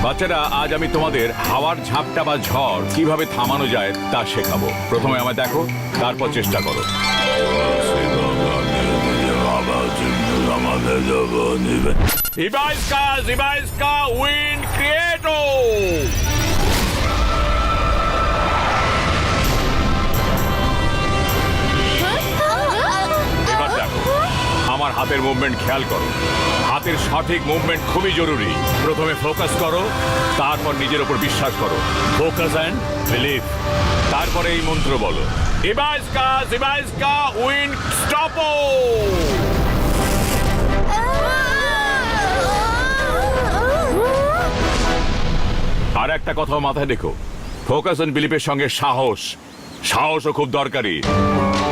বাচ্চারা, আজ আমি তোমাদের হাওয়ার ঝাপটা বা ঝড় কিভাবে থামানো যায় তা শেখাবো। প্রথমে আমায় দেখো, তারপর চেষ্টা করো। Ibaiska Wind Creator! এবার দেখো, আমার হাতের মুভমেন্ট খেয়াল করো। হাতের সঠিক মুভমেন্ট খুবই জরুরি। প্রথমে ফোকাস করো, তারপর নিজের উপর বিশ্বাস করো। Focus and believe. তারপরে এই মন্ত্র বলো, ইবাইস্কা উইন্ড স্টপো। আর একটা কথা মাথায় রেখো, ফোকাস অ্যান্ড বিলিভের সঙ্গে সাহসও খুব দরকারি।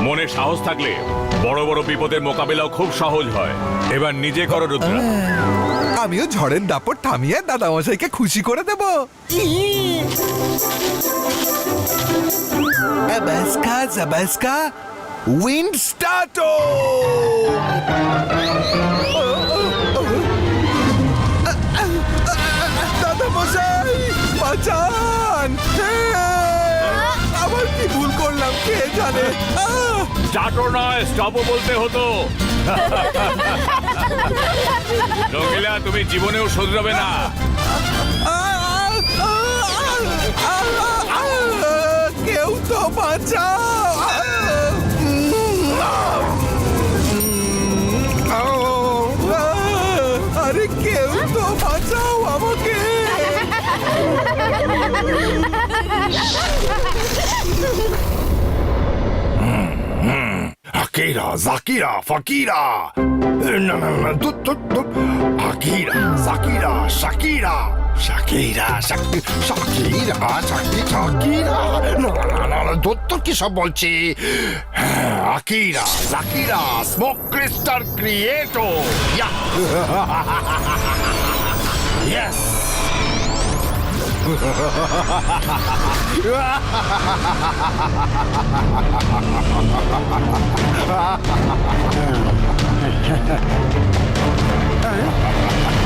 মনে সাহস থাকলে বড় বড় বিপদের মোকাবিলাও খুব সহজ হয়। এবার নিজে করো রুদ্রা। আমিও ঝড়ের দাপট থামিয়ে দাদামশাইকে খুশি করে দেব। জাবাস্কা উইন্ড স্টার্টো। দাদামশাই বাঁচান! আবার কি ভুল করলাম কে জানে। স্টার্টও নয়, স্টপও বলতে হতো। রঙিলা, তুমি জীবনেও শুধরাবে না। কেউ তো বাঁচাও! আরে কেউ তো বাঁচাও আমাকে! Akira, Zakira, Fakira. No. Akira, Zakira, Shakira. Shakira. No, দত্তর কি সব বলছি? Akira, Zakira, Smoke Crystal Creator. Yes.